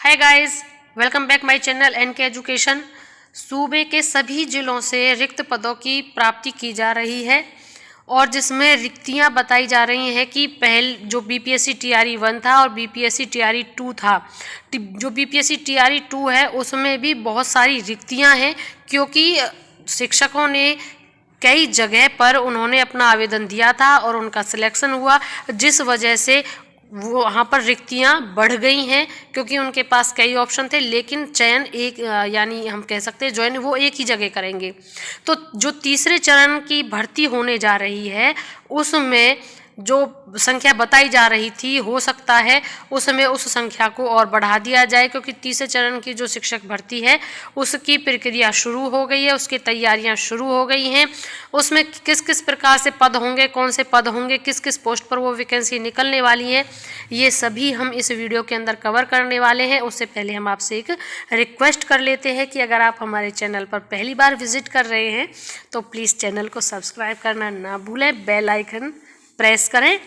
Hi guys, welcome back my channel NK education. सूबे के सभी जिलों से रिक्त पदों की प्राप्ति की जा रही है और जिसमें रिक्तियां बताई जा रही हैं कि जो बीपीएससी टीआरई 1 था और बीपीएससी टीआरई 2 था। जो बीपीएससी टीआरई 2 है उसमें भी बहुत सारी रिक्तियां हैं, क्योंकि शिक्षकों ने कई जगह पर उन्होंने अपना आवेदन दिया था और उनका सिलेक्शन हुआ, जिस वजह से वो वहाँ पर रिक्तियाँ बढ़ गई हैं, क्योंकि उनके पास कई ऑप्शन थे लेकिन चयन एक यानी हम कह सकते हैं ज्वाइन वो एक ही जगह करेंगे। तो जो तीसरे चरण की भर्ती होने जा रही है उसमें जो संख्या बताई जा रही थी, हो सकता है उसमें उस संख्या को और बढ़ा दिया जाए, क्योंकि तीसरे चरण की जो शिक्षक भर्ती है उसकी प्रक्रिया शुरू हो गई है, उसकी तैयारियां शुरू हो गई हैं। उसमें किस किस प्रकार से पद होंगे, कौन से पद होंगे, किस किस पोस्ट पर वो वैकेंसी निकलने वाली है, ये सभी हम इस वीडियो के अंदर कवर करने वाले हैं। उससे पहले हम आपसे एक रिक्वेस्ट कर लेते हैं कि अगर आप हमारे चैनल पर पहली बार विजिट कर रहे हैं तो प्लीज़ चैनल को सब्सक्राइब करना ना भूलें, बेल आइकन प्रेस करें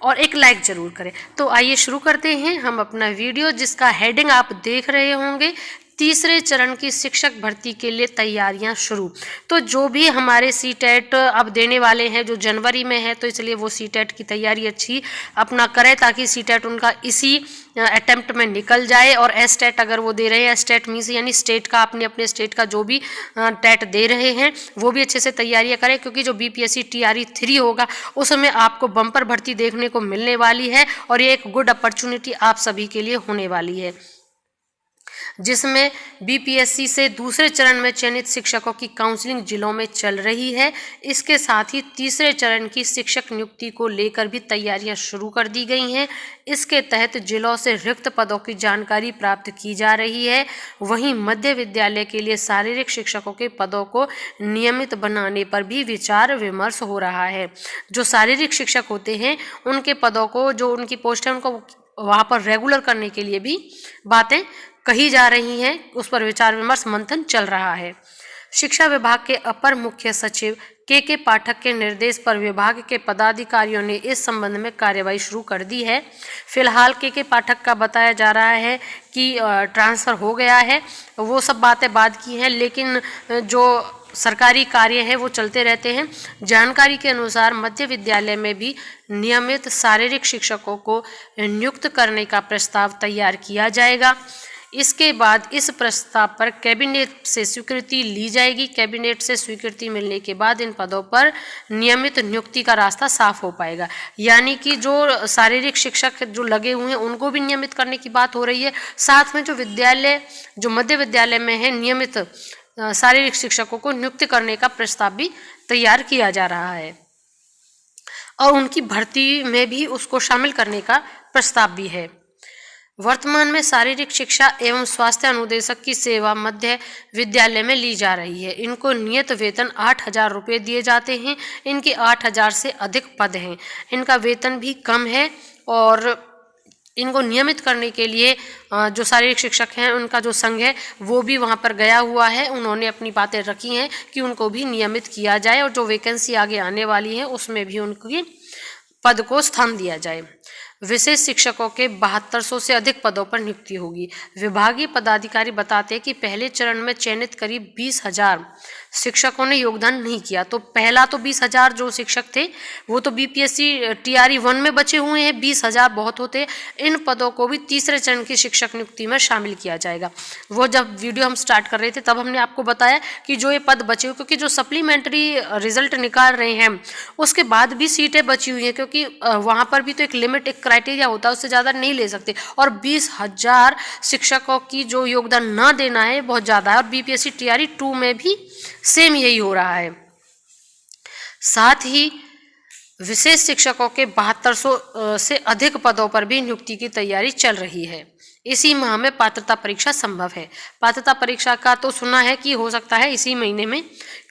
और एक लाइक ज़रूर करें। तो आइए शुरू करते हैं हम अपना वीडियो, जिसका हेडिंग आप देख रहे होंगे, तीसरे चरण की शिक्षक भर्ती के लिए तैयारियां शुरू। तो जो भी हमारे सीटेट अब देने वाले हैं, जो जनवरी में है, तो इसलिए वो सीटेट की तैयारी अच्छी अपना करें ताकि सीटेट उनका इसी अटेम्प्ट में निकल जाए। और एसटेट अगर वो दे रहे हैं, एसटेट मीन्स यानी स्टेट का, अपने स्टेट का जो भी टेट दे रहे हैं वो भी अच्छे से तैयारियां करें, क्योंकि जो बीपीएससी टीआरई 3 होगा उसमें आपको बम्पर भर्ती देखने को मिलने वाली है और ये एक गुड अपॉर्चुनिटी आप सभी के लिए होने वाली है, जिसमें बीपीएससी से दूसरे चरण में चयनित शिक्षकों की काउंसलिंग जिलों में चल रही है। इसके साथ ही तीसरे चरण की शिक्षक नियुक्ति को लेकर भी तैयारियां शुरू कर दी गई हैं। इसके तहत जिलों से रिक्त पदों की जानकारी प्राप्त की जा रही है। वहीं मध्य विद्यालय के लिए शारीरिक शिक्षकों के पदों को नियमित बनाने पर भी विचार विमर्श हो रहा है। जो शारीरिक शिक्षक होते हैं उनके पदों को, जो उनकी पोस्ट है, उनको वहाँ पर रेगुलर करने के लिए भी बातें कही जा रही हैं, उस पर विचार विमर्श मंथन चल रहा है। शिक्षा विभाग के अपर मुख्य सचिव के पाठक के निर्देश पर विभाग के पदाधिकारियों ने इस संबंध में कार्यवाही शुरू कर दी है। फिलहाल के पाठक का बताया जा रहा है कि ट्रांसफ़र हो गया है, वो सब बातें बाद की हैं, लेकिन जो सरकारी कार्य है वो चलते रहते हैं। जानकारी के अनुसार मध्य विद्यालय में भी नियमित शारीरिक शिक्षकों को नियुक्त करने का प्रस्ताव तैयार किया जाएगा। इसके बाद इस प्रस्ताव पर कैबिनेट से स्वीकृति ली जाएगी। कैबिनेट से स्वीकृति मिलने के बाद इन पदों पर नियमित नियुक्ति का रास्ता साफ हो पाएगा। यानी कि जो शारीरिक शिक्षक जो लगे हुए हैं उनको भी नियमित करने की बात हो रही है, साथ में जो मध्य विद्यालय में है नियमित शारीरिक शिक्षकों को नियुक्त करने का प्रस्ताव भी तैयार किया जा रहा है और उनकी भर्ती में भी उसको शामिल करने का प्रस्ताव भी है। वर्तमान में शारीरिक शिक्षा एवं स्वास्थ्य अनुदेशक की सेवा मध्य विद्यालय में ली जा रही है। इनको नियत वेतन 8,000 रुपये दिए जाते हैं। इनके 8,000 से अधिक पद हैं। इनका वेतन भी कम है और इनको नियमित करने के लिए जो शारीरिक शिक्षक हैं उनका जो संघ है वो भी वहाँ पर गया हुआ है। उन्होंने अपनी बातें रखी हैं कि उनको भी नियमित किया जाए और जो वैकेंसी आगे आने वाली है उसमें भी उनकी पद को स्थान दिया जाए। विशेष शिक्षकों के 7200 से अधिक पदों पर नियुक्ति होगी। विभागीय पदाधिकारी बताते हैं कि पहले चरण में चयनित करीब 20,000 शिक्षकों ने योगदान नहीं किया। तो पहला तो 20,000 जो शिक्षक थे वो तो बीपीएससी टीआरई 1 में बचे हुए हैं, 20,000 बहुत होते। इन पदों को भी तीसरे चरण की शिक्षक नियुक्ति में शामिल किया जाएगा। वो जब वीडियो हम स्टार्ट कर रहे थे तब हमने आपको बताया कि जो ये पद बचे हुए, क्योंकि जो सप्लीमेंट्री रिजल्ट निकाल रहे हैं उसके बाद भी सीटें बची हुई हैं, क्योंकि वहाँ पर भी तो एक लिमिट, एक क्राइटेरिया होता है, उससे ज़्यादा नहीं ले सकते। और 20,000 शिक्षकों की जो योगदान ना देना है बहुत ज़्यादा है। और बीपीएससी टीआरई 2 में भी सेम यही हो रहा है। साथ ही विशेष शिक्षकों के 7200 से अधिक पदों पर भी नियुक्ति की तैयारी चल रही है। इसी माह में पात्रता परीक्षा संभव है। पात्रता परीक्षा का तो सुना है कि हो सकता है इसी महीने में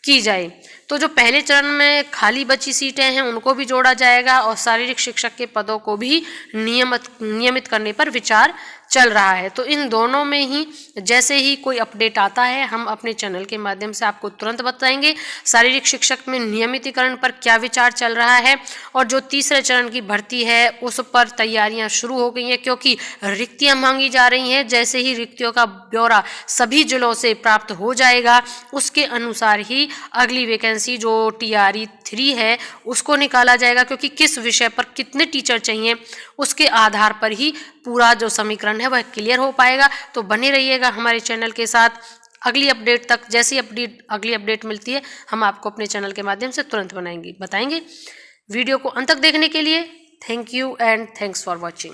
की जाए। तो जो पहले चरण में खाली बची सीटें हैं उनको भी जोड़ा जाएगा और शारीरिक शिक्षक के पदों को भी नियमित करने पर विचार चल रहा है। तो इन दोनों में ही जैसे ही कोई अपडेट आता है हम अपने चैनल के माध्यम से आपको तुरंत बताएंगे। शारीरिक शिक्षक में नियमितीकरण पर क्या विचार चल रहा है, और जो तीसरे चरण की भर्ती है उस पर तैयारियां शुरू हो गई हैं, क्योंकि रिक्तियां मांगी जा रही हैं। जैसे ही रिक्तियों का ब्यौरा सभी जिलों से प्राप्त हो जाएगा उसके अनुसार ही अगली वैकेंसी जो TRE 3 है उसको निकाला जाएगा, क्योंकि किस विषय पर कितने टीचर चाहिए उसके आधार पर ही पूरा जो समीकरण है वह क्लियर हो पाएगा। तो बने रहिएगा हमारे चैनल के साथ। अगली अपडेट तक, जैसी अगली अपडेट मिलती है हम आपको अपने चैनल के माध्यम से तुरंत बताएंगे। वीडियो को अंत तक देखने के लिए thank you and thanks for watching.